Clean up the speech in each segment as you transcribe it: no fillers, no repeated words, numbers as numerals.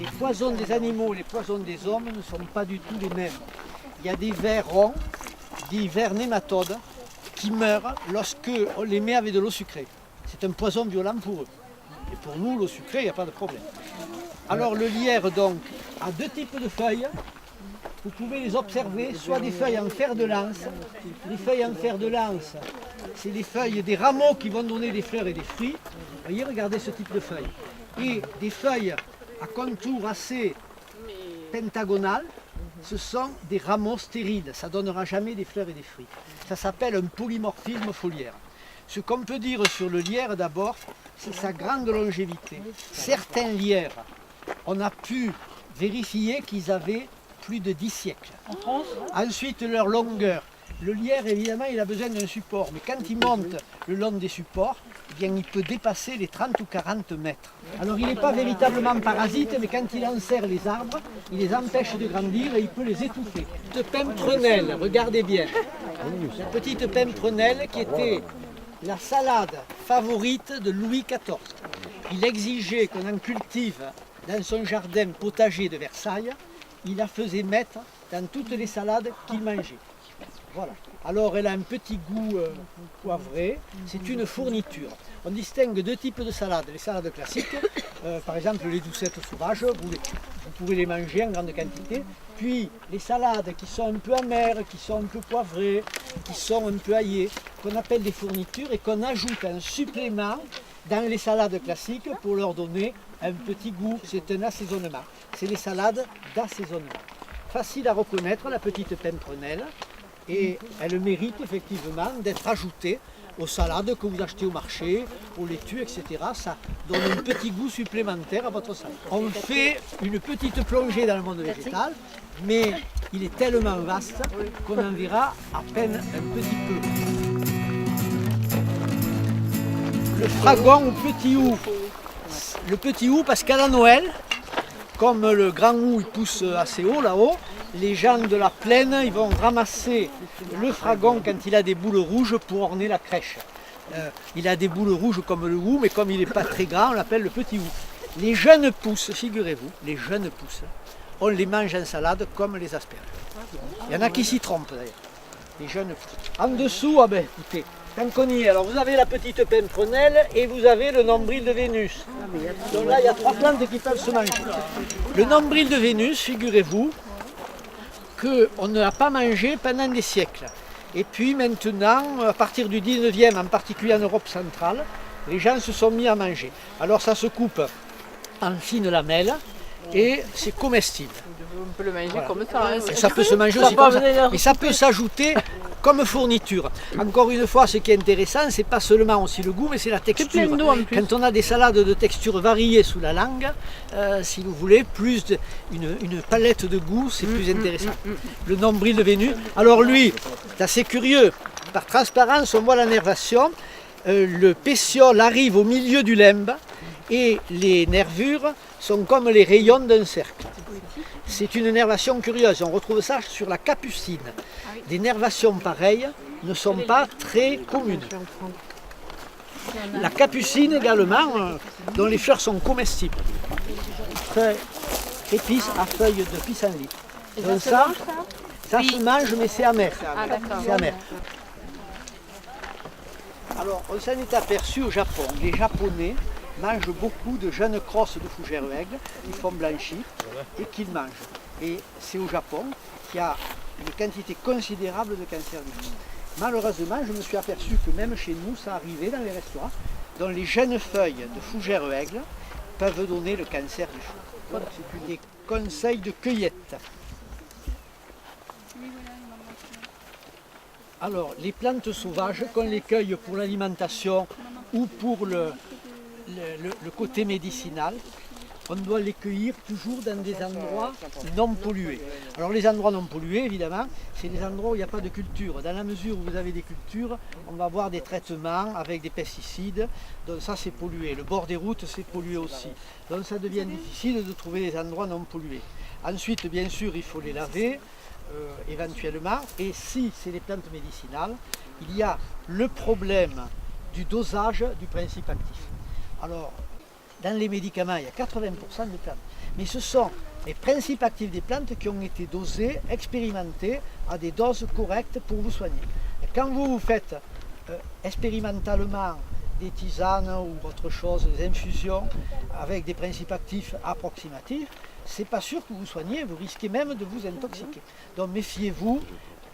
Les poisons des animaux et les poisons des hommes ne sont pas du tout les mêmes. Il y a des vers ronds, des vers nématodes, qui meurent lorsque on les met avec de l'eau sucrée. C'est un poison violent pour eux. Et pour nous, l'eau sucrée, il n'y a pas de problème. Alors le lierre donc a deux types de feuilles. Vous pouvez les observer, soit des feuilles en fer de lance. Les feuilles en fer de lance, c'est les feuilles des rameaux qui vont donner des fleurs et des fruits. Voyez, regardez ce type de feuilles. Et des feuilles à contour assez pentagonal, ce sont des rameaux stériles. Ça ne donnera jamais des fleurs et des fruits. Ça s'appelle un polymorphisme foliaire. Ce qu'on peut dire sur le lierre d'abord, c'est sa grande longévité. Certains lierres, on a pu vérifier qu'ils avaient plus de 10 siècles. En France ? Ensuite, leur longueur. Le lierre, évidemment, il a besoin d'un support. Mais quand il monte le long des supports, eh bien, il peut dépasser les 30 ou 40 mètres. Alors, il n'est pas véritablement parasite, mais quand il enserre les arbres, il les empêche de grandir et il peut les étouffer. Cette pimprenelle, regardez bien. La petite pimprenelle qui était la salade favorite de Louis XIV. Il exigeait qu'on en cultive dans son jardin potager de Versailles. Il la faisait mettre dans toutes les salades qu'il mangeait. Voilà. Alors elle a un petit goût poivré, c'est une fourniture. On distingue deux types de salades. Les salades classiques, par exemple les doucettes sauvages, vous pouvez les manger en grande quantité. Puis les salades qui sont un peu amères, qui sont un peu poivrées, qui sont un peu aillées, qu'on appelle des fournitures et qu'on ajoute un supplément dans les salades classiques pour leur donner un petit goût. C'est un assaisonnement. C'est les salades d'assaisonnement. Facile à reconnaître, la petite pimprenelle. Et elle mérite effectivement d'être ajoutée aux salades que vous achetez au marché, aux laitues, etc. Ça donne un petit goût supplémentaire à votre salade. On fait une petite plongée dans le monde végétal, mais il est tellement vaste qu'on en verra à peine un petit peu. Le fragon ou petit hou. Le petit hou parce qu'à la Noël, comme le grand hou il pousse assez haut là-haut, les gens de la plaine ils vont ramasser le fragon quand il a des boules rouges pour orner la crèche. Il a des boules rouges comme le hou, mais comme il n'est pas très grand, on l'appelle le petit hou. Les jeunes pousses, figurez-vous, les jeunes pousses, on les mange en salade comme les asperges. Il y en a qui s'y trompent d'ailleurs. Les jeunes pousses. En dessous, ah ben écoutez, tant qu'on y est, alors vous avez la petite pimprenelle et vous avez le nombril de Vénus. Donc là, il y a trois plantes qui peuvent se manger. Le nombril de Vénus, figurez-vous, qu'on ne l'a pas mangé pendant des siècles. Et puis maintenant, à partir du 19e, en particulier en Europe centrale, les gens se sont mis à manger. Alors ça se coupe en fines lamelles et c'est comestible. On peut le manger Voilà. comme ça. Hein. Et ça peut se manger aussi comme ça. Mais ça peut s'ajouter comme fourniture. Encore une fois, ce qui est intéressant, c'est pas seulement aussi le goût, mais c'est la texture. plein d'eau en plus. Quand on a des salades de texture variée sous la langue, si vous voulez, une palette de goût, c'est plus intéressant. Le nombril de Vénus. Alors lui, c'est assez curieux. Par transparence, on voit la nervation. Le pétiole arrive au milieu du limbe et les nervures sont comme les rayons d'un cercle. C'est une nervation curieuse, on retrouve ça sur la capucine. Des nervations pareilles ne sont pas très communes. La capucine également, dont les fleurs sont comestibles. Épices à feuilles de pissenlit. Donc ça se mange mais c'est amer. C'est amer. Alors on s'en est aperçu au Japon. Les Japonais mangent beaucoup de jeunes crosses de fougères aigles qui font blanchir et qu'ils mangent. Et c'est au Japon qu'il y a une quantité considérable de cancer du foie. Malheureusement, je me suis aperçu que même chez nous, ça arrivait dans les restaurants, dont les jeunes feuilles de fougères aigles peuvent donner le cancer du foie. Donc c'est des conseils de cueillette. Alors, les plantes sauvages, qu'on les cueille pour l'alimentation ou pour le côté médicinal, on doit les cueillir toujours dans des endroits non pollués. Alors les endroits non pollués, évidemment, c'est les endroits où il n'y a pas de culture. Dans la mesure où vous avez des cultures, on va avoir des traitements avec des pesticides, donc ça c'est pollué. Le bord des routes c'est pollué aussi. Donc ça devient difficile de trouver des endroits non pollués. Ensuite, bien sûr, il faut les laver, éventuellement, et si c'est des plantes médicinales, il y a le problème du dosage du principe actif. Alors, dans les médicaments, il y a 80% de plantes. Mais ce sont les principes actifs des plantes qui ont été dosés, expérimentés à des doses correctes pour vous soigner. Et quand vous faites expérimentalement des tisanes ou autre chose, des infusions avec des principes actifs approximatifs, c'est pas sûr que vous soignez, vous risquez même de vous intoxiquer. Donc méfiez-vous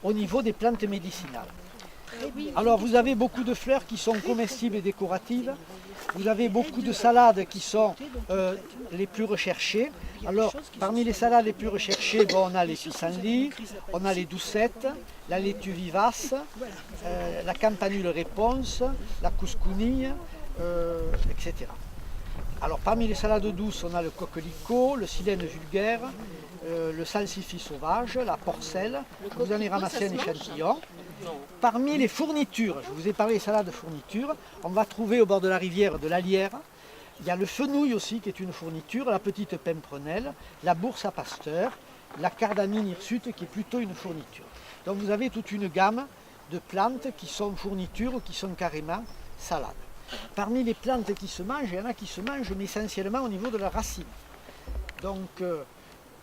au niveau des plantes médicinales. Alors vous avez beaucoup de fleurs qui sont comestibles et décoratives, vous avez beaucoup de salades qui sont les plus recherchées. Alors parmi les salades les plus recherchées, bon, on a les pissenlits, on a les doucettes, la laitue vivace, la campanule réponse, la couscounille, etc. Alors parmi les salades douces, on a le coquelicot, le silène vulgaire, le salsifis sauvage, la porcelle. Vous en avez ramassé un échantillon. Parmi les fournitures, je vous ai parlé des salades de fournitures, on va trouver au bord de la rivière de la lierre. Il y a le fenouil aussi qui est une fourniture, la petite pimprenelle, la bourse à pasteur, la cardamine hirsute qui est plutôt une fourniture. Donc vous avez toute une gamme de plantes qui sont fournitures ou qui sont carrément salades. Parmi les plantes qui se mangent, il y en a qui se mangent mais essentiellement au niveau de la racine. Donc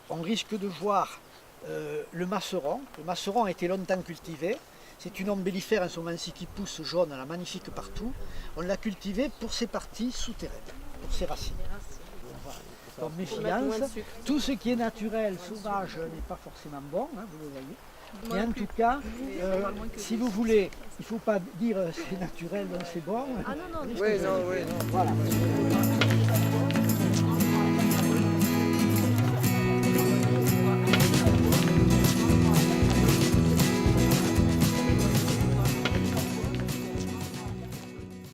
on risque de voir le masseron. Le masseron a été longtemps cultivé. C'est une ombellifère en ce moment-ci qui pousse jaune, elle est magnifique partout. On l'a cultivé pour ses parties souterraines, pour ses racines. Voilà. Donc méfiance, tout ce qui est naturel, sauvage n'est pas forcément bon, hein, vous le voyez. Mais en tout cas, si vous voulez, il ne faut pas dire c'est naturel, donc c'est bon. Ah non, non, Voilà.